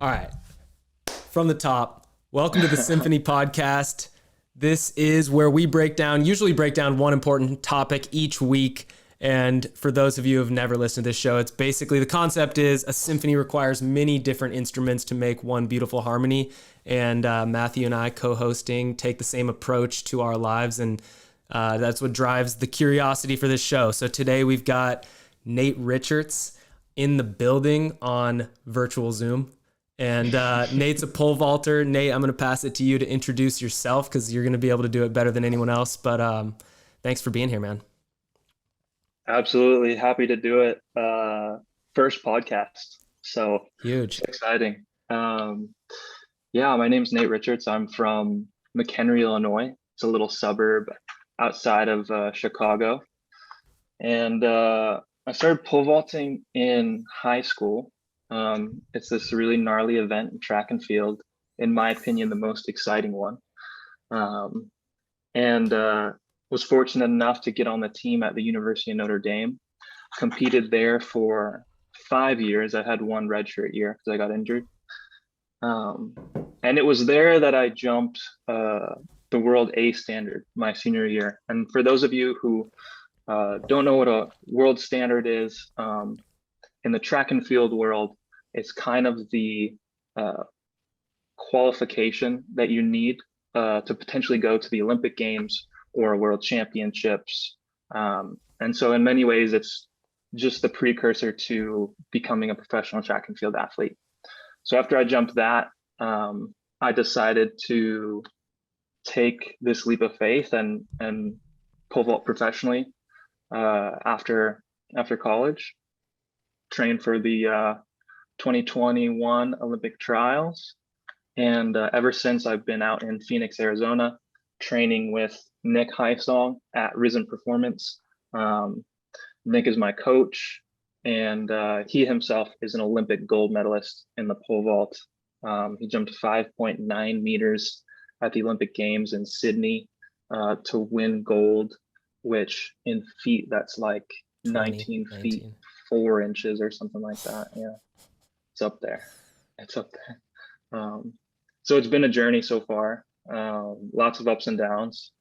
All right. From the top, welcome to the Symphony podcast. This is where we usually break down one important topic each week. And for those of you who have never listened to this show, it's basically the concept is a symphony requires many different instruments to make one beautiful harmony. And Matthew and I co-hosting take the same approach to our lives. And that's what drives the curiosity for this show. So today we've got Nate Richartz in the building on virtual Zoom. And Nate's a pole vaulter. Nate, I'm going to pass it to you to introduce yourself because you're going to be able to do it better than anyone else. But thanks for being here, man. Absolutely. Happy to do it. First podcast. So Huge. It's exciting. My name's Nate Richartz. I'm from McHenry, Illinois. It's a little suburb outside of Chicago. And I started pole vaulting in high school. It's this really gnarly event in track and field, in my opinion, the most exciting one. Was fortunate enough to get on the team at the University of Notre Dame, competed there for 5 years. I had one redshirt year because I got injured. And it was there that I jumped the world A standard my senior year. And for those of you who don't know what a world standard is, in the track and field world, it's kind of the qualification that you need to potentially go to the Olympic Games or World Championships. And so in many ways, it's just the precursor to becoming a professional track and field athlete. So after I jumped that, I decided to take this leap of faith and pole vault professionally after college, train for the 2021 Olympic trials. And ever since, I've been out in Phoenix, Arizona, training with Nick Highsong at Risen Performance. Nick is my coach, and he himself is an Olympic gold medalist in the pole vault. He jumped 5.9 meters at the Olympic Games in Sydney to win gold, which in feet, that's like 19 feet, 4 inches or something like that. Yeah, it's up there. So it's been a journey so far. Lots of ups and downs,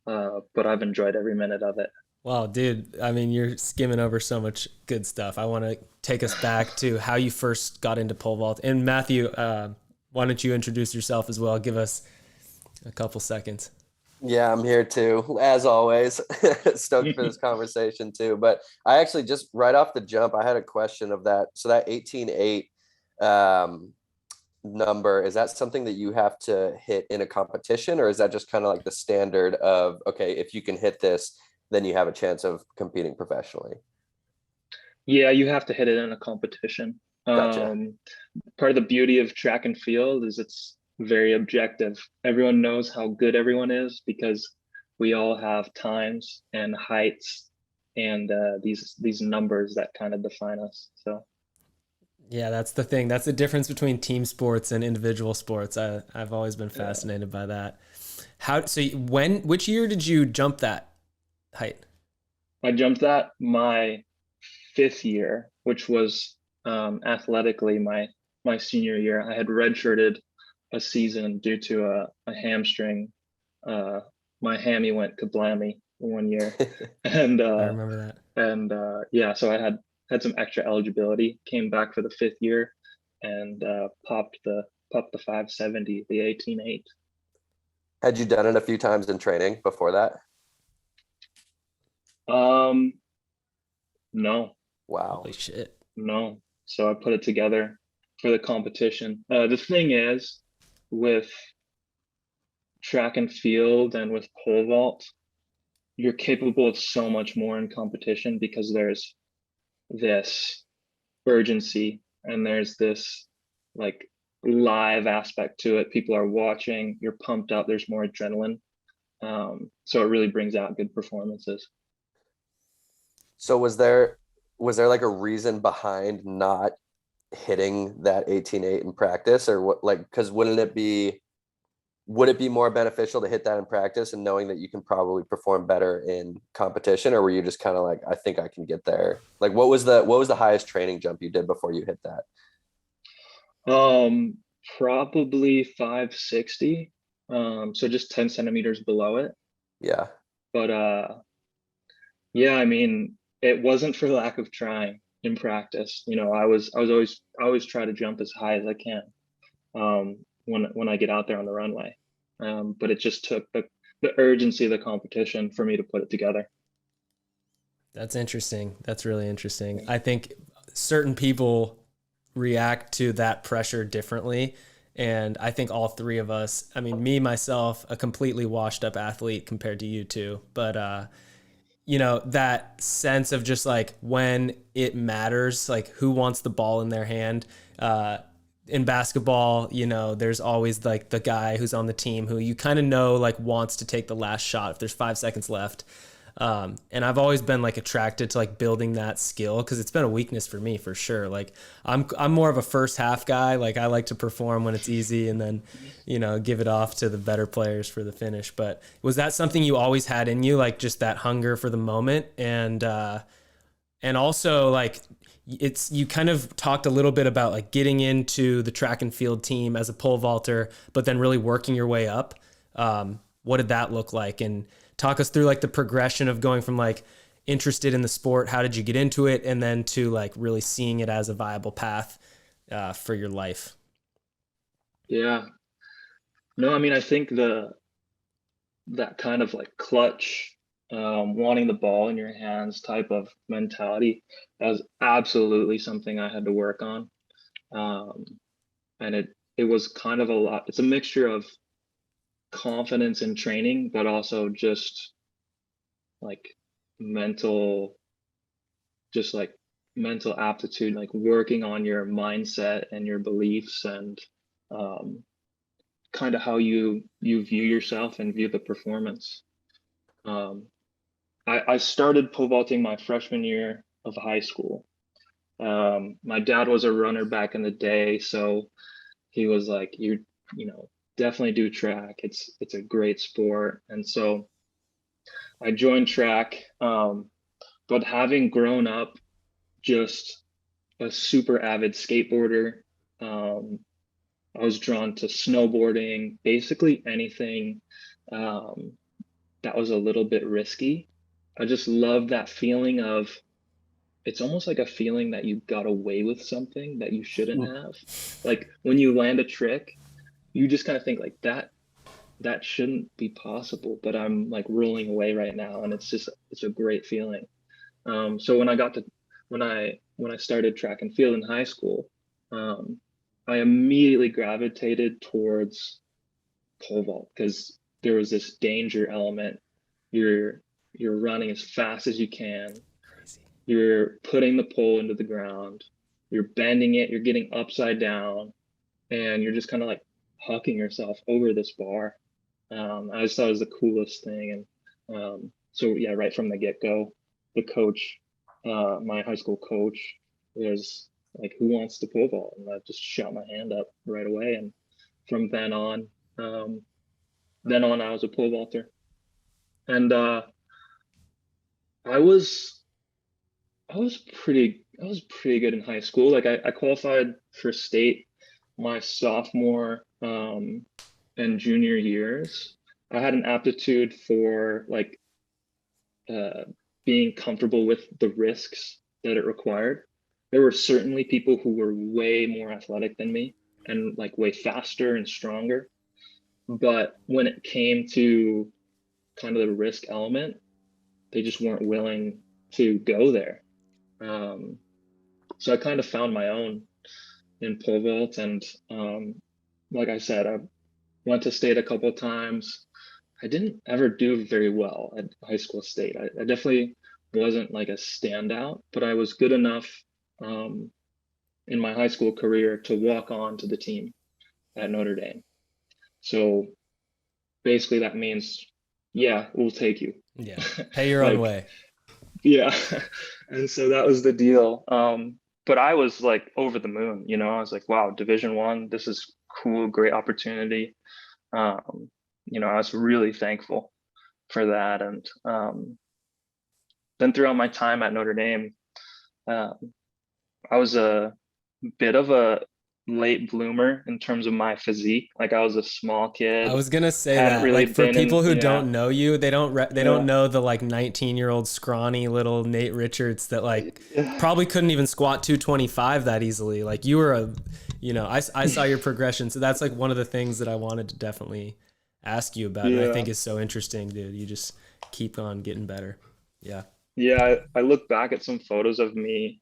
but I've enjoyed every minute of it. Wow, dude. I mean, you're skimming over so much good stuff. I want to take us back to how you first got into pole vault. And Matthew, why don't you introduce yourself as well? Give us a couple seconds. Yeah, I'm here too, as always. Stoked for this conversation too. But I actually just right off the jump, I had a question of that. So that 18.8 number, is that something that you have to hit in a competition, or is that just kind of like the standard of, okay, if you can hit this, then you have a chance of competing professionally? Yeah, you have to hit it in a competition. Gotcha. Part of the beauty of track and field is it's very objective. Everyone knows how good everyone is because we all have times and heights and these numbers that kind of define us. So yeah, that's the thing. That's the difference between team sports and individual sports. I've always been fascinated by that. Which year did you jump that height? I jumped that my 5th year, which was athletically my senior year. I had redshirted a season due to a hamstring. My hammy went kablammy one year, and I remember that. And so I had some extra eligibility. Came back for the 5th year, and popped the 570, the 18.8. Had you done it a few times in training before that? No. Wow. Holy shit. No. So I put it together for the competition. The thing is, with track and field and with pole vault, you're capable of so much more in competition because there's this urgency and there's this like live aspect to it. People are watching, you're pumped up, there's more adrenaline. So it really brings out good performances. So was there like a reason behind not hitting that 18.8 in practice, or what? Like, because would it be more beneficial to hit that in practice and knowing that you can probably perform better in competition, or were you just kind of like, I think I can get there? Like, what was the highest training jump you did before you hit that? Um, Probably 560. So just 10 centimeters below it. Yeah. But yeah, I mean, it wasn't for lack of trying in practice. I always try to jump as high as I can when I get out there on the runway. But it just took the urgency of the competition for me to put it together. That's interesting. That's really interesting. I think certain people react to that pressure differently. And I think all three of us, I mean, me, myself, a completely washed up athlete compared to you two, but, that sense of just like when it matters, like who wants the ball in their hand. In basketball, there's always like the guy who's on the team who you kind of know like wants to take the last shot if there's 5 seconds left. And I've always been like attracted to like building that skill because it's been a weakness for me for sure. Like I'm more of a first half guy. Like I like to perform when it's easy and then, give it off to the better players for the finish. But was that something you always had in you, like just that hunger for the moment? And also like you kind of talked a little bit about like getting into the track and field team as a pole vaulter, but then really working your way up. What did that look like? And talk us through like the progression of going from like interested in the sport, how did you get into it, and then to like really seeing it as a viable path for your life. Yeah. No, I mean, I think that kind of like clutch, wanting the ball in your hands type of mentality, that was absolutely something I had to work on. And it was kind of a lot. It's a mixture of confidence and training, but also just like mental, just like mental aptitude, like working on your mindset and your beliefs and kind of how you view yourself and view the performance. Um, I started pole vaulting my freshman year of high school. My dad was a runner back in the day, so he was like, you definitely do track. It's a great sport. And so I joined track. But having grown up just a super avid skateboarder, I was drawn to snowboarding, basically anything um, that was a little bit risky. I just love that feeling of it's almost like a feeling that you got away with something that you shouldn't have. Like when you land a trick, you just kind of think like that shouldn't be possible, but I'm like rolling away right now, and it's a great feeling. So when I started track and field in high school, um, I immediately gravitated towards pole vault because there was this danger element. You're you're running as fast as you can. Crazy. You're putting the pole into the ground. You're bending it. You're getting upside down, and you're just kind of like hucking yourself over this bar. I just thought it was the coolest thing, and so yeah, right from the get go, the coach, my high school coach, was like, "Who wants to pole vault?" And I just shot my hand up right away, and from um, then on, I was a pole vaulter, and I was I was pretty good in high school. Like I qualified for state my sophomore and junior years. I had an aptitude for like uh, being comfortable with the risks that it required. There were certainly people who were way more athletic than me and like way faster and stronger. But when it came to kind of the risk element, they just weren't willing to go there. Um, so I kind of found my own in pole vault, and like I said, I went to state a couple of times. I didn't ever do very well at high school state. I definitely wasn't like a standout, but I was good enough um, in my high school career to walk on to the team at Notre Dame. So basically, that means, yeah, we'll take you. Yeah. Pay your own Like, way. yeah. And so that was the deal. But I was like over the moon, I was like, wow, Division 1, this is cool, great opportunity. Um, I was really thankful for that. And then throughout my time at Notre Dame, uh, I was a bit of a late bloomer in terms of my physique. Like I was a small I kid, was gonna say hadn't that, really like, for been in, people who yeah, don't know you, they don't yeah, know the like 19-year-old scrawny little Nate Richartz that like yeah, probably couldn't even squat 225 that easily. Like you were a, you know, I saw your progression, so that's like one of the things that I wanted to definitely ask you about, and I yeah. think is so interesting, dude. You just keep on getting better. Yeah. Yeah, I look back at some photos of me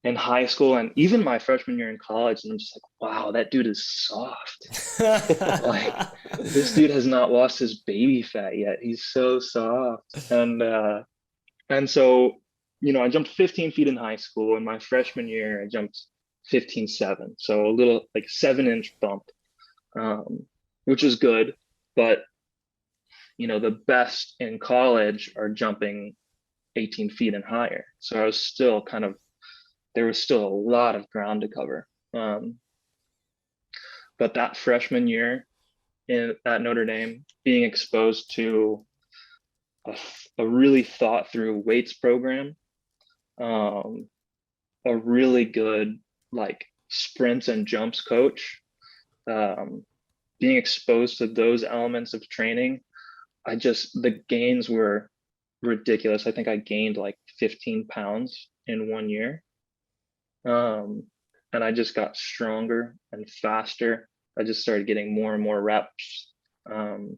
in high school and even my freshman year in college, and I'm just like, wow, that dude is soft. Like this dude has not lost his baby fat yet. He's so soft. And so, I jumped 15 feet in high school. In my freshman year, I jumped 15.7. So a little like 7-inch bump, um, which is good. But, the best in college are jumping 18 feet and higher. So I was still there was still a lot of ground to cover. But that freshman year at Notre Dame, being exposed to a really thought through weights program, um, a really good like sprints and jumps coach, um, being exposed to those elements of training, the gains were ridiculous. I think I gained like 15 pounds in 1 year. And I just got stronger and faster. I just started getting more and more reps. And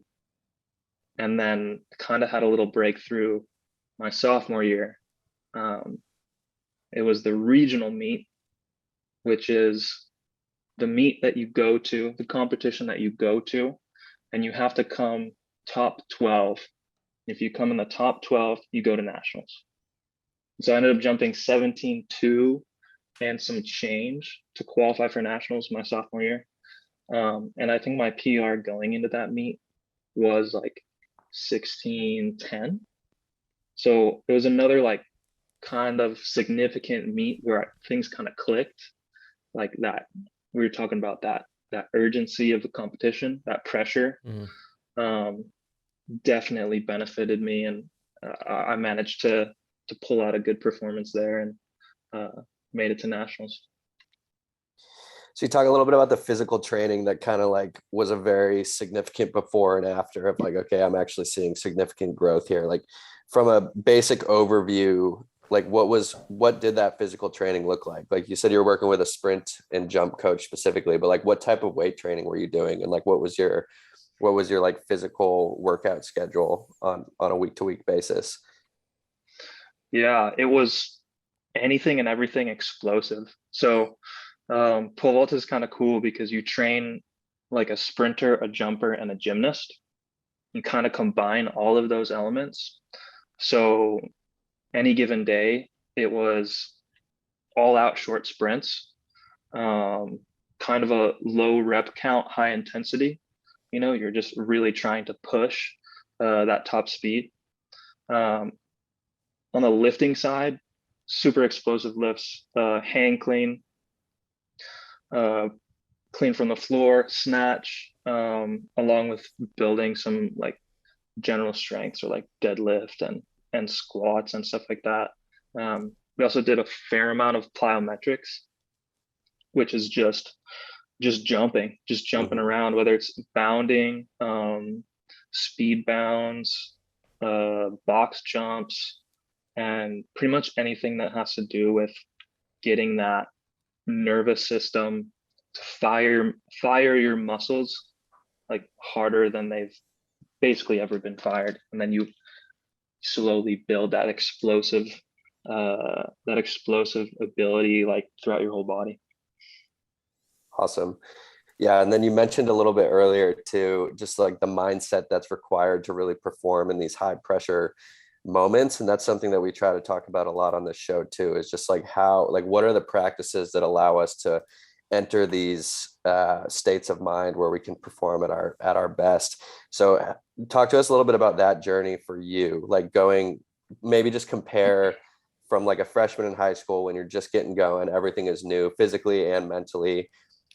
then kind of had a little breakthrough my sophomore year. It was the regional meet, which is the meet that you go to, the competition that you go to, and you have to come top 12. If you come in the top 12, you go to nationals. So I ended up jumping 17.2 and some change to qualify for nationals my sophomore year. And I think my PR going into that meet was like 16.10. So it was another like kind of significant meet where things kind of clicked, like that. We were talking about that urgency of the competition, that pressure. Um, definitely benefited me, and I managed to pull out a good performance there and made it to nationals. So you talk a little bit about the physical training that kind of like was a very significant before and after of like, okay, I'm actually seeing significant growth here. Like from a basic overview, like what did that physical training look like? Like you said, you were working with a sprint and jump coach specifically, but like what type of weight training were you doing? And like, what was your like physical workout schedule on a week to week basis? Yeah, it was anything and everything explosive. So pole vault is kind of cool because you train like a sprinter, a jumper, and a gymnast. You kind of combine all of those elements. So any given day, it was all out short sprints, kind of a low rep count, high intensity. You're just really trying to push that top speed. On the lifting side, super explosive lifts, hang clean, clean from the floor, snatch, along with building some like general strengths or like deadlift and squats and stuff like that. We also did a fair amount of plyometrics, which is just jumping around, whether it's bounding, speed bounds, box jumps, and pretty much anything that has to do with getting that nervous system to fire your muscles like harder than they've basically ever been fired, and then you slowly build that explosive ability like throughout your whole body. Awesome. Yeah. And then you mentioned a little bit earlier too, just like the mindset that's required to really perform in these high pressure moments. And that's something that we try to talk about a lot on this show too, is just like what are the practices that allow us to enter these states of mind where we can perform at our best. So talk to us a little bit about that journey for you, like maybe just compare from like a freshman in high school when you're just getting going, everything is new physically and mentally,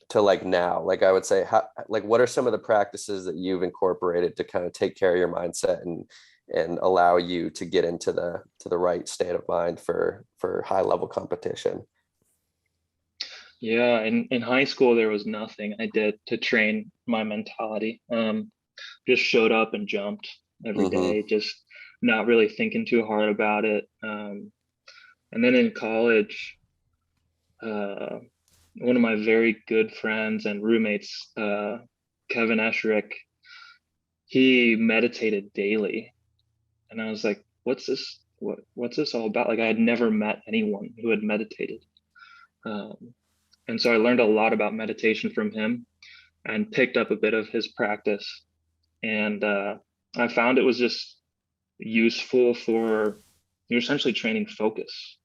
to like now. Like I would say, what are some of the practices that you've incorporated to kind of take care of your mindset and allow you to get into the right state of mind for high level competition? Yeah, in high school there was nothing I did to train my mentality. Just showed up and jumped every Mm-hmm. day, just not really thinking too hard about it. And then in college, uh, one of my very good friends and roommates, Kevin Esherick, he meditated daily, and I was like, "What's this? What's this all about?" Like I had never met anyone who had meditated, um, and so I learned a lot about meditation from him and picked up a bit of his practice. And I found it was just useful for you're essentially training focus.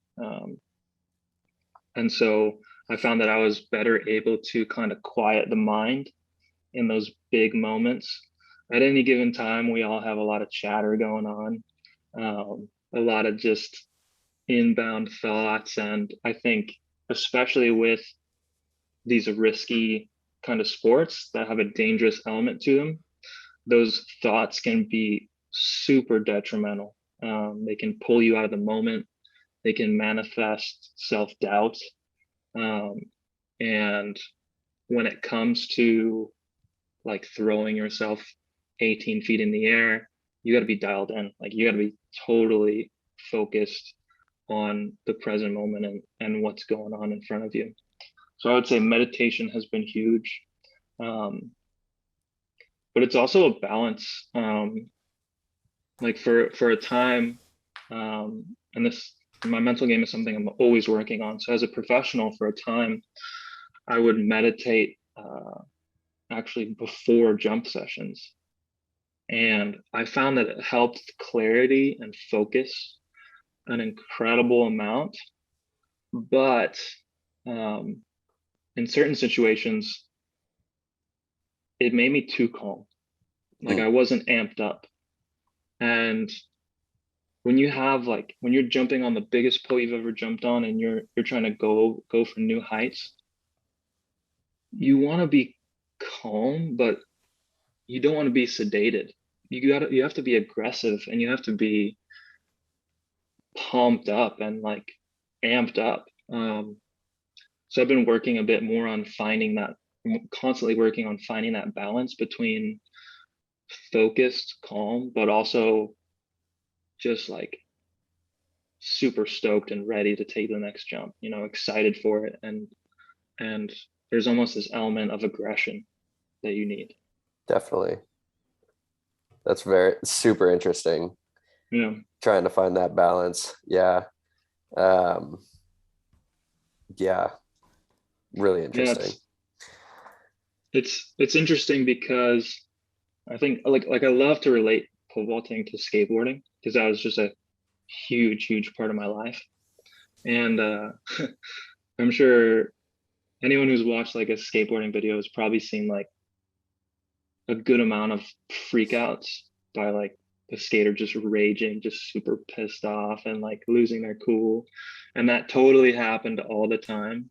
And so I found that I was better able to kind of quiet the mind in those big moments. At any given time, we all have a lot of chatter going on, a lot of just inbound thoughts. And I think, especially with these risky kind of sports that have a dangerous element to them, those thoughts can be super detrimental. They can pull you out of the moment. They can manifest self-doubt. Um, and when it comes to like throwing yourself 18 feet in the air, you got to be dialed in. Like you got to be totally focused on the present moment and what's going on in front of you. So I would say meditation has been huge. Um, but it's also a balance. Like for a time, and this my mental game is something I'm always working on. So as a professional, for a time, I would meditate actually before jump sessions, and I found that it helped clarity and focus an incredible amount. But um, in certain situations, it made me too calm. Like Mm. I wasn't amped up, and when you have like when you're jumping on the biggest pole you've ever jumped on and you're trying to go for new heights, you want to be calm, but you don't want to be sedated. You have to be aggressive and you have to be pumped up and like amped up. So I've been working a bit more on finding that, constantly working on finding that balance between focused calm but also just like super stoked and ready to take the next jump, excited for it. And there's almost this element of aggression that you need. Definitely. That's very super interesting. Yeah. Trying to find that balance. Yeah. Um, yeah. Really Yeah, interesting. it's interesting because I think like I love to relate pole vaulting to skateboarding because that was just a huge part of my life. And I'm sure anyone who's watched like a skateboarding video has probably seen like a good amount of freakouts by like the skater just raging, just super pissed off and like losing their cool. And that totally happened all the time.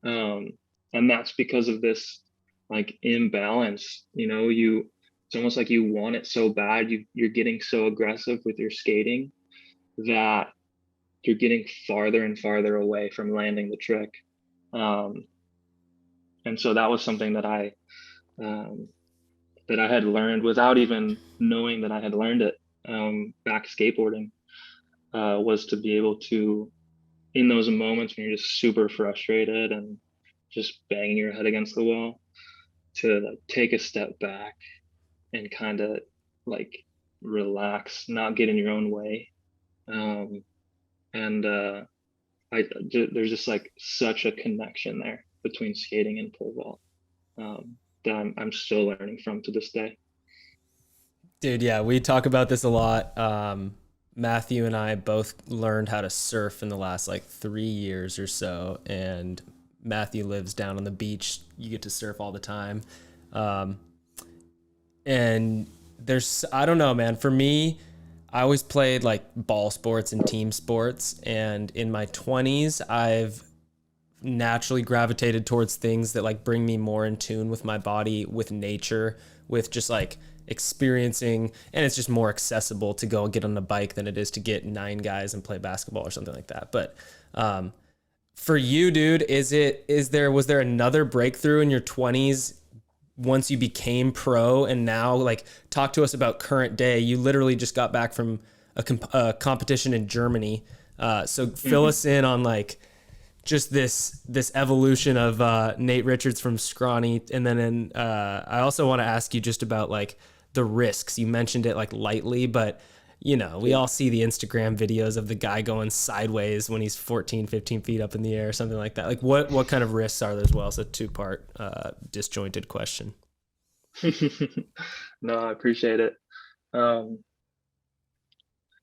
Um, and that's because of this like imbalance, it's almost like you want it so bad, you're getting so aggressive with your skating that you're getting farther and farther away from landing the trick. Um, and so that was something um, that I had learned without even knowing that I had learned it, back skateboarding, was to be able to, in those moments when you're just super frustrated and just banging your head against the wall, to like take a step back and kind of like relax, not get in your own way. Um, and there's just like such a connection there between skating and pole vault, that I'm still learning from to this day. Dude, yeah, we talk about this a lot. Matthew and I both learned how to surf in the last like 3 years or so, and Matthew lives down on the beach. You get to surf all the time. Um, and I don't know, man. For me, I always played like ball sports and team sports. And in my 20s, I've naturally gravitated towards things that like bring me more in tune with my body, with nature, with just like experiencing, and it's just more accessible to go get on a bike than it is to get 9 guys and play basketball or something like that. But For you, dude, was there another breakthrough in your 20s once you became pro, and now, like, talk to us about current day. You literally just got back from a competition in Germany. So fill us in on, like, just this evolution of Nate Richartz from scrawny. And then I also want to ask you just about, like, the risks. You mentioned it, like, lightly, but you know, we all see the Instagram videos of the guy going sideways when he's 14, 15 feet up in the air or something like that. Like, what kind of risks are there as well? It's a two-part disjointed question. No, I appreciate it.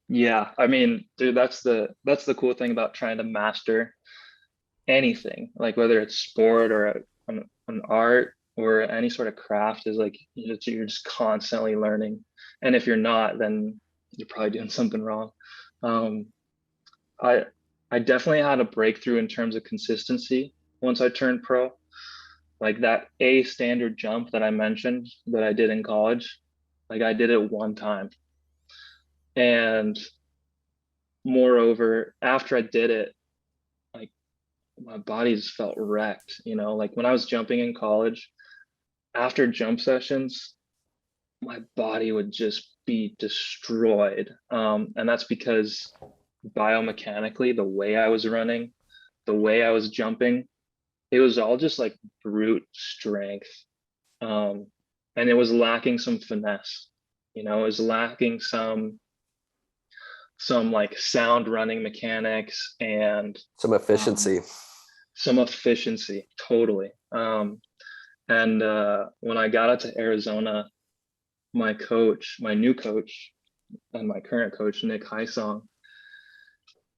Yeah, I mean, dude, that's the cool thing about trying to master anything, like whether it's sport or an art or any sort of craft, is like you're just constantly learning. And if you're not, then you're probably doing something wrong. Um, I I definitely had a breakthrough in terms of consistency once I turned pro. Like that A standard jump that I mentioned that I did in college, like I did it one time. And moreover, after I did it, like my body just felt wrecked, you know, like when I was jumping in college, after jump sessions, my body would just be destroyed. And that's because biomechanically, the way I was running, the way I was jumping, it was all just like brute strength. Um, and it was lacking some finesse, you know, it was lacking some like sound running mechanics and Some efficiency. some efficiency, totally. And when I got out to Arizona, my new coach, and my current coach, Nick Hysong,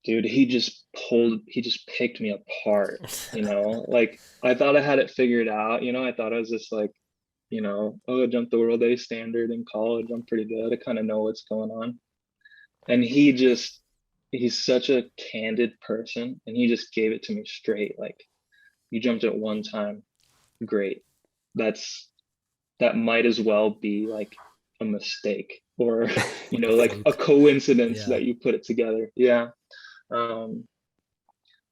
dude, he just picked me apart, you know, like I thought I had it figured out, you know, I thought I was just like, you know, oh, I jumped the world A standard in college, I'm pretty good, I kind of know what's going on. And he's such a candid person, and he just gave it to me straight, like, you jumped it one time, great. That might as well be like a mistake, or you know, like a coincidence that you put it together. Yeah. um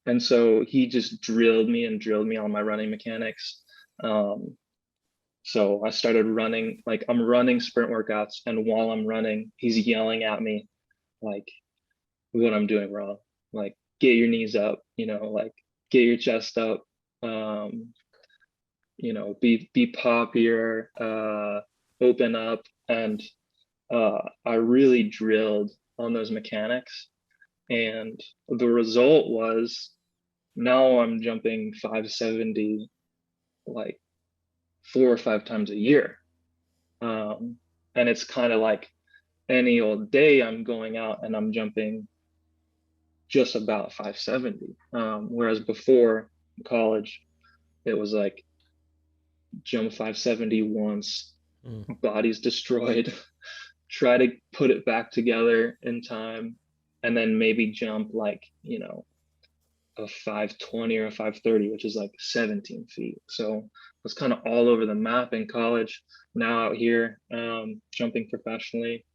and so he just drilled me on my running mechanics. So I started running, like I'm running sprint workouts, and while I'm running, he's yelling at me like what I'm doing wrong, like get your knees up, you know, like get your chest up, um you know, be poppier, open up. And I really drilled on those mechanics, and the result was now I'm jumping 570 like 4 or 5 times a year. And it's kind of like any old day I'm going out and I'm jumping just about 570. Whereas before in college, it was like jump 570 once, body's destroyed, try to put it back together in time, and then maybe jump like, you know, a 520 or a 530, which is like 17 feet. So it's kind of all over the map in college. Now out here, jumping professionally,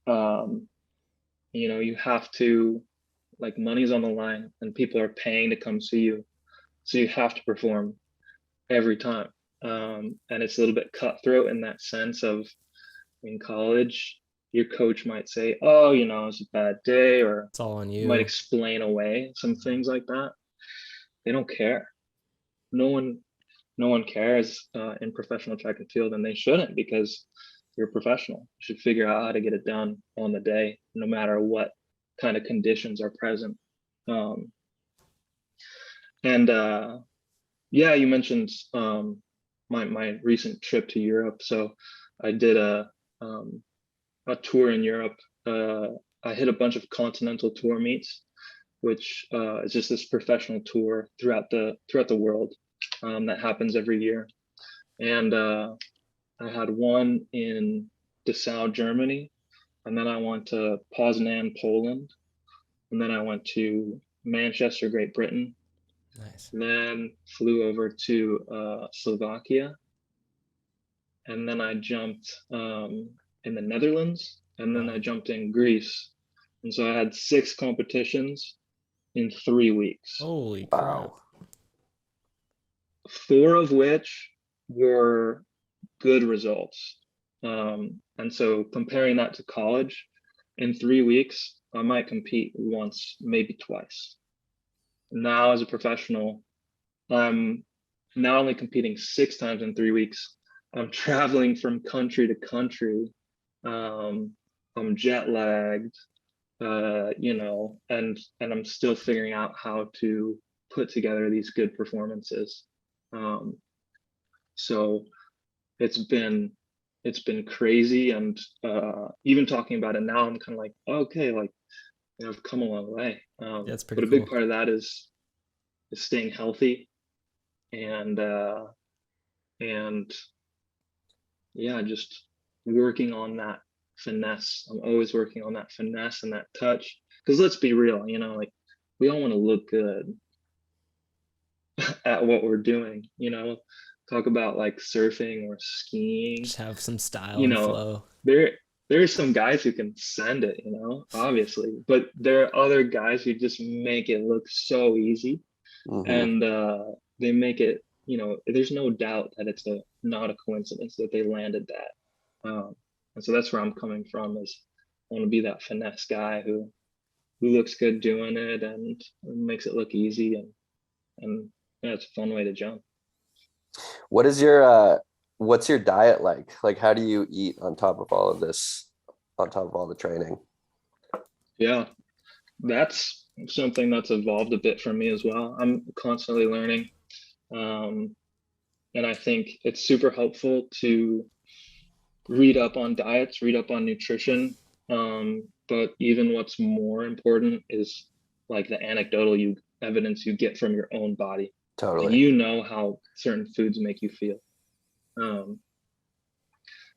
you know, you have to, like, money's on the line and people are paying to come see you. So you have to perform every time. And it's a little bit cutthroat in that sense of, in college, your coach might say, oh, you know, it's a bad day, or It's all on you. might explain away some things like that. They don't care. No one cares in professional track and field, and they shouldn't, because you're a professional. You should figure out how to get it done on the day, no matter what kind of conditions are present. And yeah, you mentioned my recent trip to Europe. So I did a tour in Europe. I hit a bunch of continental tour meets, which is just this professional tour throughout the world that happens every year. And I had one in Dessau, Germany, and then I went to Poznan, Poland, and then I went to Manchester, Great Britain. Nice. Then flew over to Slovakia, and then I jumped in the Netherlands, and then I jumped in Greece. And so I had 6 competitions in 3 weeks. Holy crap. Wow. 4 of which were good results. And so comparing that to college, in 3 weeks, I might compete once, maybe twice. Now as a professional, I'm not only competing 6 times in 3 weeks, I'm traveling from country to country. I'm jet lagged, and I'm still figuring out how to put together these good performances. So it's been crazy, and even talking about it now, I'm kind of like, okay, like, I've come a long way. That's but pretty a big cool. part of that is staying healthy, and yeah, just working on that finesse. I'm always working on that finesse and that touch, because let's be real, like, we all want to look good at what we're doing. Talk about like surfing or skiing. Just have some style and flow. there are some guys who can send it, obviously, but there are other guys who just make it look so easy. And they make it, there's no doubt that it's not a coincidence that they landed that. And so that's where I'm coming from, is I want to be that finesse guy who looks good doing it and makes it look easy, and yeah, it's a fun way to jump. What's your diet like? Like, how do you eat on top of all of this, on top of all the training? Yeah, that's something that's evolved a bit for me as well. I'm constantly learning. And I think it's super helpful to read up on diets, read up on nutrition. But even what's more important is like the anecdotal evidence you get from your own body. Totally. Like, how certain foods make you feel. And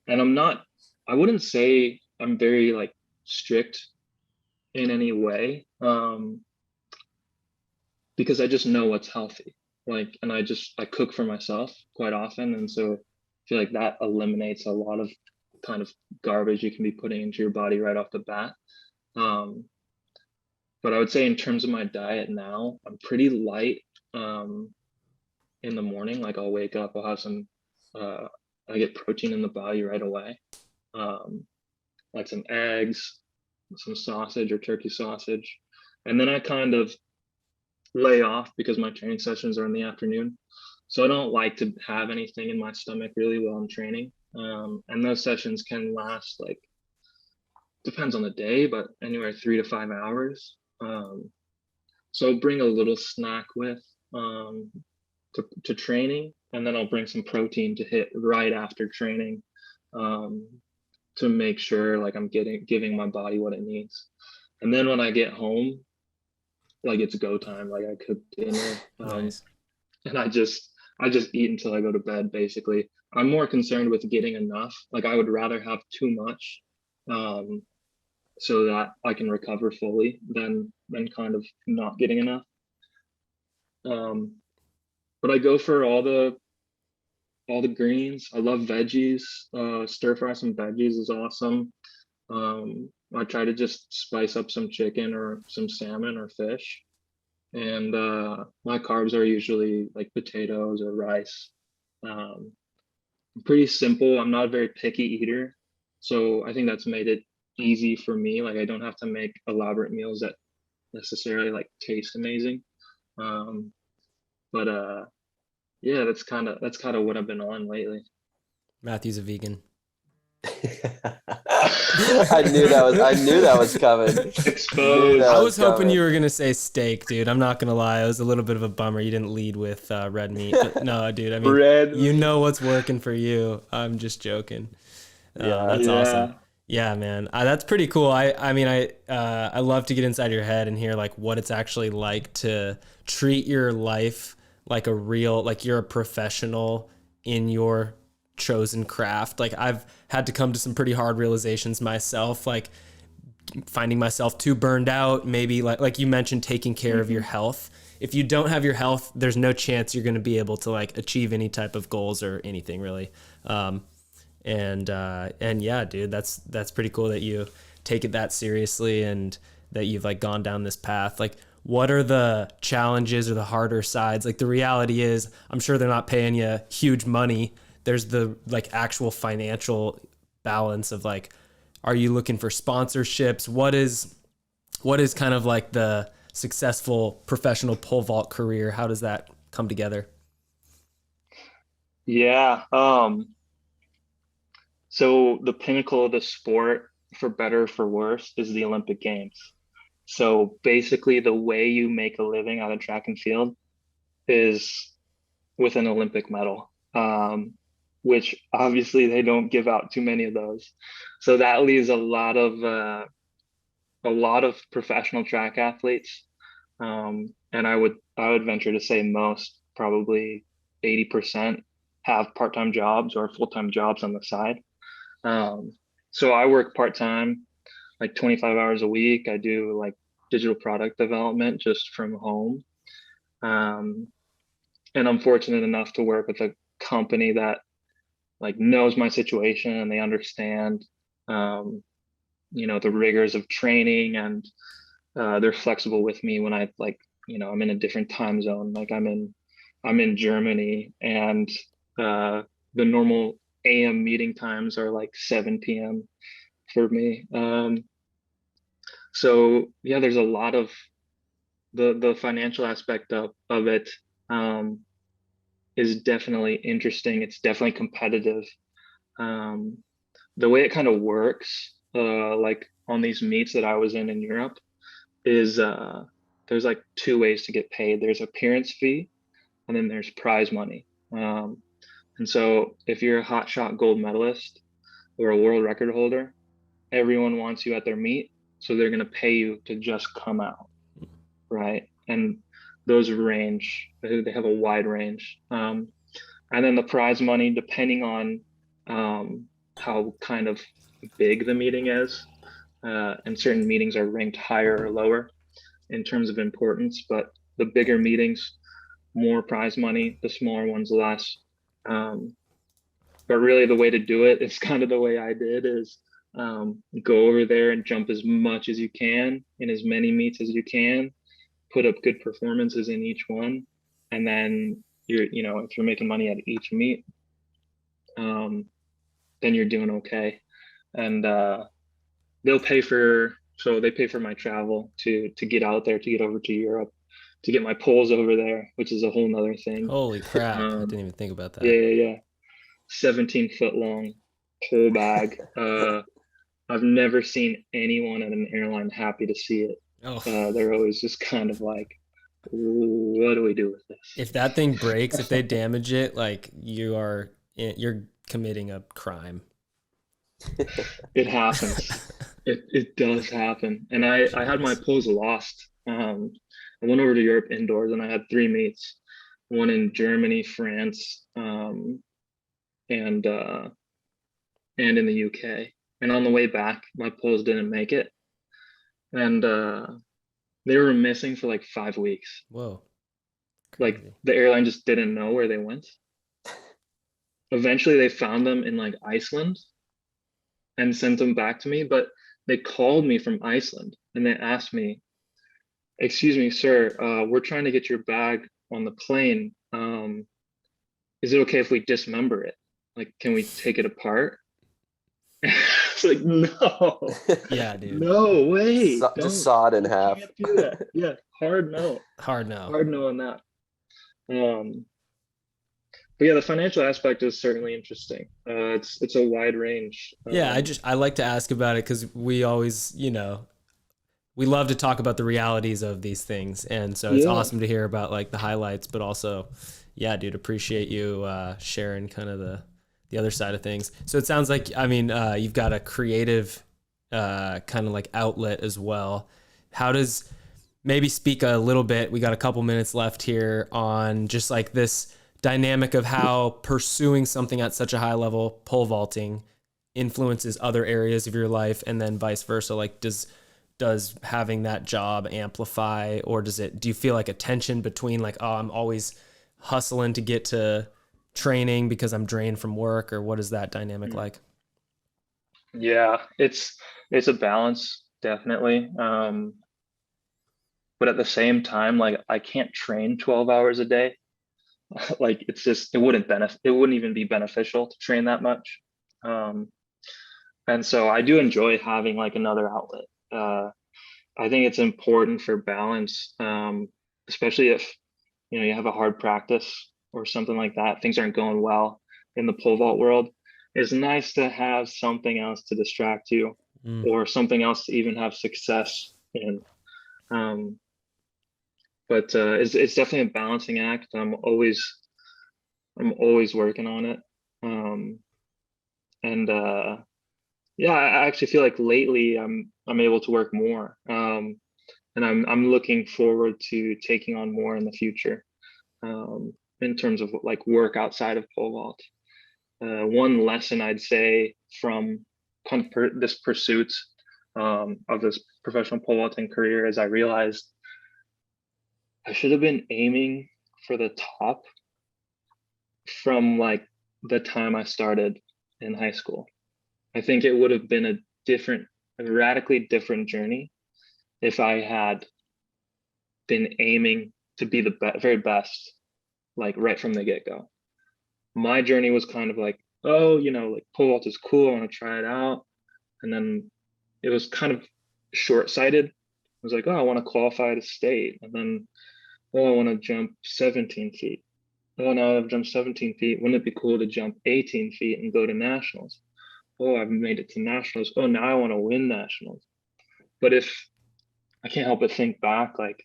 I wouldn't say I'm very like strict in any way, because I just know what's healthy. Like, and I cook for myself quite often. And so I feel like that eliminates a lot of kind of garbage you can be putting into your body right off the bat. But I would say in terms of my diet now, I'm pretty light in the morning. Like, I'll wake up, I'll have some, I get protein in the body right away. Like some eggs, some sausage or turkey sausage. And then I kind of lay off because my training sessions are in the afternoon. So I don't like to have anything in my stomach really while I'm training. And those sessions can last, like, depends on the day, but anywhere 3 to 5 hours. So I'll bring a little snack with to training, and then I'll bring some protein to hit right after training, to make sure like I'm giving my body what it needs. And then when I get home, like, it's go time. Like, I cook dinner, Nice. and I just eat until I go to bed. Basically, I'm more concerned with getting enough. Like, I would rather have too much, so that I can recover fully, than kind of not getting enough. But I go for all the greens. I love veggies. Stir fry some veggies is awesome. I try to just spice up some chicken or some salmon or fish. And my carbs are usually like potatoes or rice. Pretty simple. I'm not a very picky eater, so I think that's made it easy for me. Like, I don't have to make elaborate meals that necessarily like taste amazing. But yeah, that's kind of what I've been on lately. Matthew's a vegan. I knew that was coming. Exposed. I was hoping you were gonna say steak, dude. I'm not gonna lie, it was a little bit of a bummer you didn't lead with red meat. But no, dude. I mean, you know what's working for you. I'm just joking. That's awesome. Yeah, man. That's pretty cool. I mean, I love to get inside your head and hear like what it's actually like to treat your life like like you're a professional in your chosen craft. Like, I've had to come to some pretty hard realizations myself, like finding myself too burned out, maybe like you mentioned, taking care of your health. If you don't have your health, there's no chance you're going to be able to like achieve any type of goals or anything really. And yeah, dude, that's pretty cool that you take it that seriously and that you've like gone down this path. Like, what are the challenges or the harder sides? Like the reality is, I'm sure they're not paying you huge money. There's the like actual financial balance of like, are you looking for sponsorships? What is kind of like the successful professional pole vault career? How does that come together? Yeah. So the pinnacle of the sport, for better or for worse, is the Olympic Games. So basically, the way you make a living out of track and field is with an Olympic medal, which obviously they don't give out too many of those. So that leaves a lot of professional track athletes, and I would venture to say most, probably 80%, have part-time jobs or full-time jobs on the side. Um, so I work part-time, like 25 hours a week. I do like digital product development just from home. Um, and I'm fortunate enough to work with a company that like knows my situation and they understand, um, the rigors of training, and they're flexible with me when I like, I'm in a different time zone. Like I'm in Germany, and the normal AM meeting times are like 7 p.m. for me. So yeah, there's a lot of the financial aspect of it, um, is definitely interesting. It's definitely competitive. Um, the way it kind of works, like on these meets that I was in Europe, is there's like two ways to get paid. There's appearance fee, and then there's prize money. And so if you're a hotshot gold medalist or a world record holder, everyone wants you at their meet, so they're going to pay you to just come out, right? And those range, they have a wide range. And then the prize money, depending on how kind of big the meeting is, and certain meetings are ranked higher or lower in terms of importance, but the bigger meetings, more prize money, the smaller ones, less. Um, but really the way to do it is kind of the way I did, is go over there and jump as much as you can in as many meets as you can, put up good performances in each one, and then if you're making money at each meet, then you're doing okay. And they pay for my travel to get out there, to get over to Europe, to get my poles over there, which is a whole nother thing. Holy crap. I didn't even think about that. Yeah. 17-foot long pole bag. I've never seen anyone at an airline happy to see it. Oh. They're always just kind of like, what do we do with this? If that thing breaks, if they damage it, like you're committing a crime. It happens. It does happen. And I had my poles lost. I went over to Europe indoors, and I had 3 meets, one in Germany, France, and in the UK. And on the way back, my poles didn't make it, and they were missing for like 5 weeks. Whoa. Like Crazy. the airline just didn't know where they went. Eventually, they found them in like Iceland and sent them back to me. But they called me from Iceland and they asked me, "Excuse me, sir, we're trying to get your bag on the plane. Is it okay if we dismember it? Like, can we take it apart?" It's like, no. Yeah, dude. No way. Just saw it in You half. can't do that. Yeah, hard no. Hard no. Hard no on that. But yeah, the financial aspect is certainly interesting. It's a wide range. Yeah, I like to ask about it because we always, we love to talk about the realities of these things, and so it's awesome to hear about like the highlights, but also, yeah, dude, appreciate you sharing kind of the other side of things. So it sounds like, you've got a creative kind of like outlet as well. How does, maybe speak a little bit, we got a couple minutes left here, on just like this dynamic of how pursuing something at such a high level, pole vaulting, influences other areas of your life, and then vice versa. Like does having that job amplify, or do you feel like a tension between like, oh, I'm always hustling to get to training because I'm drained from work, or what is that dynamic like? Yeah, it's a balance, definitely. but at the same time, like I can't train 12 hours a day. Like it's just, it wouldn't even be beneficial to train that much. And so I do enjoy having like another outlet. I think it's important for balance, especially if, you know, you have a hard practice or something like that, things aren't going well in the pole vault world. It's nice to have something else to distract you, or something else to even have success in. But it's definitely a balancing act. I'm always working on it. Yeah, I actually feel like lately I'm able to work more. And I'm looking forward to taking on more in the future, in terms of like work outside of pole vault. One lesson I'd say from kind of this pursuit of this professional pole vaulting career is I realized I should have been aiming for the top from like the time I started in high school. I think it would have been a radically different journey if I had been aiming to be the very best, like right from the get-go. My journey was kind of like, oh, you know, like pole vault is cool, I want to try it out. And then it was kind of short-sighted. I was like, oh, I want to qualify to state. And then, oh, I want to jump 17 feet. Oh, now I've jumped 17 feet. Wouldn't it be cool to jump 18 feet and go to nationals? Oh, I've made it to nationals. Oh, now I want to win nationals. But if I can't help but think back, like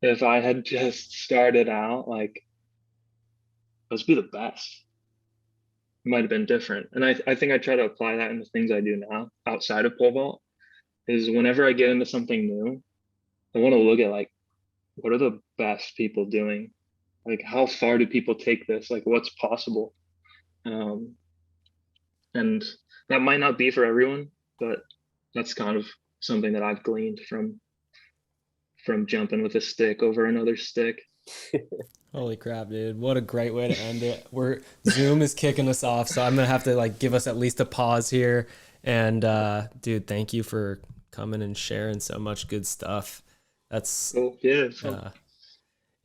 if I had just started out, like let's be the best, it might have been different. And I think I try to apply that in the things I do now outside of pole vault. Is whenever I get into something new, I want to look at like, what are the best people doing? Like, how far do people take this? Like, what's possible? And that might not be for everyone, but that's kind of something that I've gleaned from jumping with a stick over another stick. Holy crap, dude. What a great way to end it. Zoom is kicking us off, so I'm going to have to like give us at least a pause here. And dude, thank you for coming and sharing so much good stuff. That's cool. Yeah.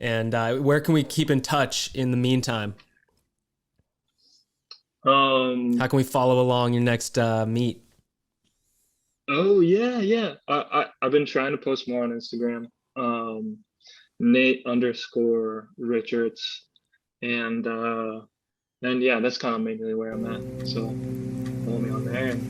And where can we keep in touch in the meantime? How can we follow along your next meet? Oh yeah. I've been trying to post more on Instagram. Nate_Richartz, and yeah, that's kind of mainly where I'm at. So follow me on there. And